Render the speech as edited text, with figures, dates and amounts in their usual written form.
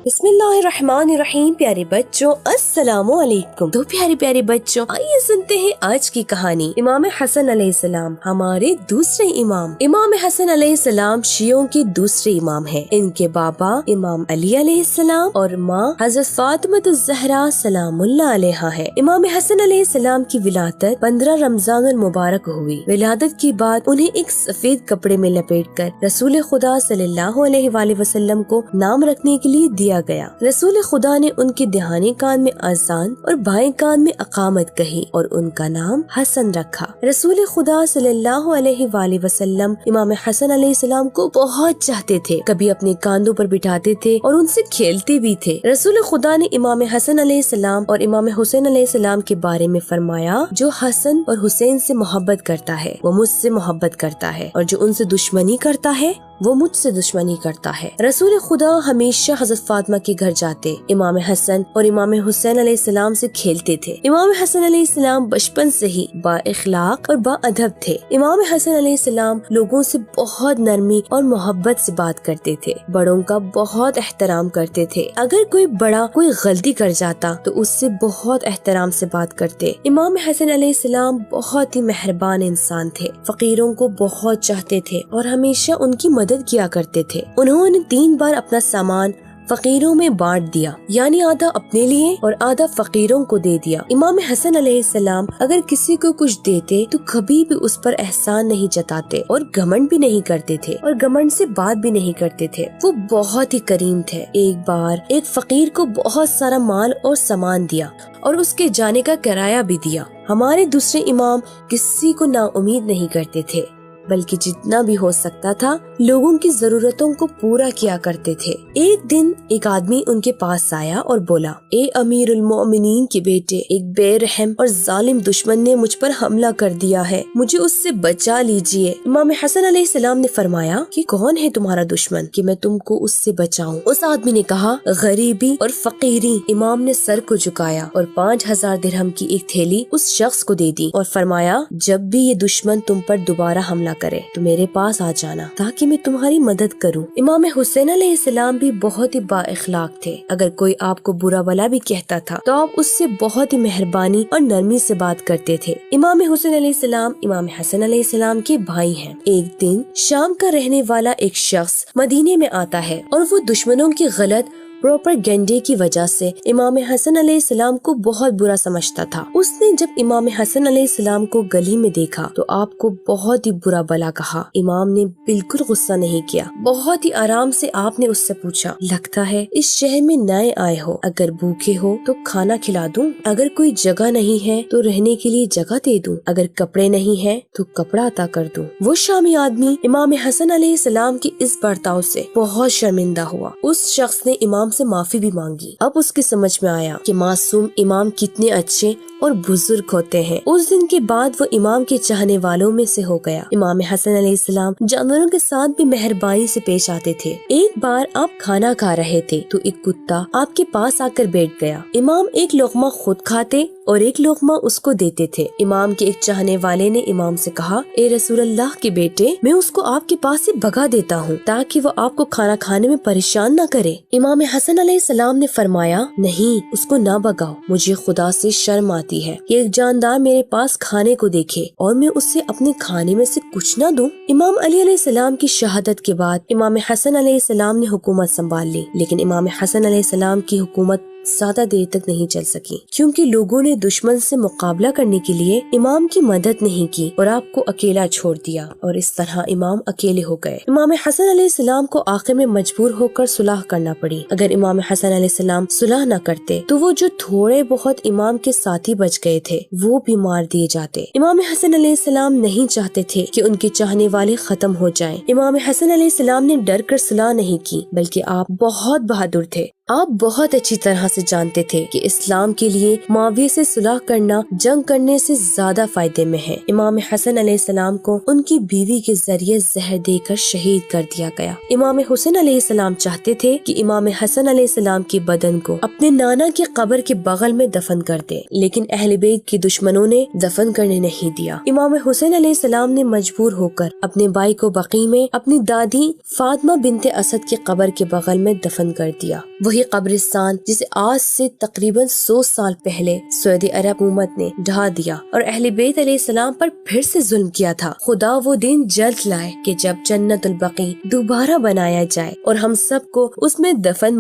بسم اللہ الرحمن الرحیم۔ پیارے بچوں السلام علیکم۔ تو پیارے بچوں آئیے سنتے ہیں آج کی کہانی۔ امام حسن علیہ السلام ہمارے دوسرے امام۔ امام حسن علیہ السلام شیعوں کے دوسرے امام ہیں۔ ان کے بابا امام علی علیہ السلام اور ماں حضرت فاطمہ الزہرا سلام اللہ علیہا ہے۔ امام حسن علیہ السلام کی ولادت 15 رمضان المبارک ہوئی۔ ولادت کے بعد انہیں ایک سفید کپڑے میں لپیٹ کر رسول خدا صلی اللہ علیہ وآلہ وسلم کو نام رکھنے کے لیے دیا گیا۔ رسول خدا نے ان کے دہانے کان میں اذان اور بائیں کان میں اقامت کہی اور ان کا نام حسن رکھا۔ رسول خدا صلی اللہ علیہ وآلہ وسلم امام حسن علیہ السلام کو بہت چاہتے تھے، کبھی اپنے کاندھوں پر بٹھاتے تھے اور ان سے کھیلتے بھی تھے۔ رسول خدا نے امام حسن علیہ السلام اور امام حسین علیہ السلام کے بارے میں فرمایا، جو حسن اور حسین سے محبت کرتا ہے وہ مجھ سے محبت کرتا ہے، اور جو ان سے دشمنی کرتا ہے وہ مجھ سے دشمنی کرتا ہے۔ رسول خدا ہمیشہ حضرت فاطمہ کے گھر جاتے، امام حسن اور امام حسین علیہ السلام سے کھیلتے تھے۔ امام حسن علیہ السلام بچپن سے ہی با اخلاق اور با ادب تھے۔ امام حسن علیہ السلام لوگوں سے بہت نرمی اور محبت سے بات کرتے تھے، بڑوں کا بہت احترام کرتے تھے۔ اگر کوئی بڑا کوئی غلطی کر جاتا تو اس سے بہت احترام سے بات کرتے۔ امام حسن علیہ السلام بہت ہی مہربان انسان تھے، فقیروں کو بہت چاہتے تھے اور ہمیشہ ان کی مدد کیا کرتے تھے۔ انہوں نے 3 بار اپنا سامان فقیروں میں بانٹ دیا، یعنی آدھا اپنے لیے اور آدھا فقیروں کو دے دیا۔ امام حسن علیہ السلام اگر کسی کو کچھ دیتے تو کبھی بھی اس پر احسان نہیں جتاتے اور گھمنڈ بھی نہیں کرتے تھے اور گھمنڈ سے بات بھی نہیں کرتے تھے۔ وہ بہت ہی کریم تھے۔ ایک بار ایک فقیر کو بہت سارا مال اور سامان دیا اور اس کے جانے کا کرایہ بھی دیا۔ ہمارے دوسرے امام کسی کو نا امید نہیں کرتے تھے، بلکہ جتنا بھی ہو سکتا تھا لوگوں کی ضرورتوں کو پورا کیا کرتے تھے۔ ایک دن ایک آدمی ان کے پاس آیا اور بولا، اے امیر المؤمنین کے بیٹے، ایک بے رحم اور ظالم دشمن نے مجھ پر حملہ کر دیا ہے، مجھے اس سے بچا لیجئے۔ امام حسن علیہ السلام نے فرمایا کہ کون ہے تمہارا دشمن کہ میں تم کو اس سے بچاؤں؟ اس آدمی نے کہا، غریبی اور فقیری۔ امام نے سر کو جھکایا اور 5000 درہم کی ایک تھیلی اس شخص کو دے دی اور فرمایا، جب بھی یہ دشمن تم پر دوبارہ حملہ کرے تو میرے پاس آ جانا تاکہ میں تمہاری مدد کروں۔ امام حسین علیہ السلام بھی بہت ہی با اخلاق تھے۔ اگر کوئی آپ کو برا بلا بھی کہتا تھا تو آپ اس سے بہت ہی مہربانی اور نرمی سے بات کرتے تھے۔ امام حسین علیہ السلام امام حسن علیہ السلام کے بھائی ہیں۔ ایک دن شام کا رہنے والا ایک شخص مدینے میں آتا ہے اور وہ دشمنوں کی غلط پروپیگنڈے کی وجہ سے امام حسن علیہ السلام کو بہت برا سمجھتا تھا۔ اس نے جب امام حسن علیہ السلام کو گلی میں دیکھا تو آپ کو بہت ہی برا بلا کہا۔ امام نے بالکل غصہ نہیں کیا، بہت ہی آرام سے آپ نے اس سے پوچھا، لگتا ہے اس شہر میں نئے آئے ہو، اگر بھوکے ہو تو کھانا کھلا دوں، اگر کوئی جگہ نہیں ہے تو رہنے کے لیے جگہ دے دوں، اگر کپڑے نہیں ہیں تو کپڑا عطا کر دوں۔ وہ شامی آدمی امام حسن علیہ السلام کی اس برتاؤ سے بہت شرمندہ ہوا۔ اس شخص نے امام سے معافی بھی مانگی۔ اب اس کی سمجھ میں آیا کہ معصوم امام کتنے اچھے اور بزرگ ہوتے ہیں۔ اس دن کے بعد وہ امام کے چاہنے والوں میں سے ہو گیا۔ امام حسن علیہ السلام جانوروں کے ساتھ بھی مہربانی سے پیش آتے تھے۔ ایک بار آپ کھانا کھا رہے تھے تو ایک کتا آپ کے پاس آ کر بیٹھ گیا۔ امام ایک لقمہ خود کھاتے اور ایک لقمہ اس کو دیتے تھے۔ امام کے ایک چاہنے والے نے امام سے کہا، اے رسول اللہ کے بیٹے، میں اس کو آپ کے پاس سے بھگا دیتا ہوں تاکہ وہ آپ کو کھانا کھانے میں پریشان نہ کرے۔ امام حسن علیہ السلام نے فرمایا، نہیں، اس کو نہ بھگاؤ، مجھے خدا سے شرم آتی ہے کہ ایک جاندار میرے پاس کھانے کو دیکھے اور میں اسے اپنے کھانے میں سے کچھ نہ دوں۔ امام علی علیہ السلام کی شہادت کے بعد امام حسن علیہ السلام نے حکومت سنبھال لی، لیکن امام حسن علیہ السلام کی حکومت زیادہ دیر تک نہیں چل سکی کیونکہ لوگوں نے دشمن سے مقابلہ کرنے کے لیے امام کی مدد نہیں کی اور آپ کو اکیلا چھوڑ دیا، اور اس طرح امام اکیلے ہو گئے۔ امام حسن علیہ السلام کو آخر میں مجبور ہو کر صلح کرنا پڑی۔ اگر امام حسن علیہ السلام صلح نہ کرتے تو وہ جو تھوڑے بہت امام کے ساتھی بچ گئے تھے وہ بھی مار دیے جاتے۔ امام حسن علیہ السلام نہیں چاہتے تھے کہ ان کے چاہنے والے ختم ہو جائیں۔ امام حسن علیہ السلام نے ڈر کر صلح نہیں کی، بلکہ آپ بہت بہادر تھے۔ آپ بہت اچھی طرح سے جانتے تھے کہ اسلام کے لیے معاویہ سے صلح کرنا جنگ کرنے سے زیادہ فائدے میں ہے۔ امام حسن علیہ السلام کو ان کی بیوی کے ذریعے زہر دے کر شہید کر دیا گیا۔ امام حسین علیہ السلام چاہتے تھے کہ امام حسن علیہ السلام کے بدن کو اپنے نانا کی قبر کے بغل میں دفن کر دے، لیکن اہل بیت کے دشمنوں نے دفن کرنے نہیں دیا۔ امام حسین علیہ السلام نے مجبور ہو کر اپنے بھائی کو بقیع میں اپنی دادی فاطمہ بنت اسد کی قبر کے بغل میں دفن کر دیا۔ وہی وہی قبرستان جسے آج سے تقریباً 100 سال پہلے سعودی عرب حکومت نے ڈھا دیا اور اہل بیت علیہ السلام پر پھر سے ظلم کیا تھا۔ خدا وہ دن جلد لائے کہ جب جنت البقیع دوبارہ بنایا جائے اور ہم سب کو اس میں دفن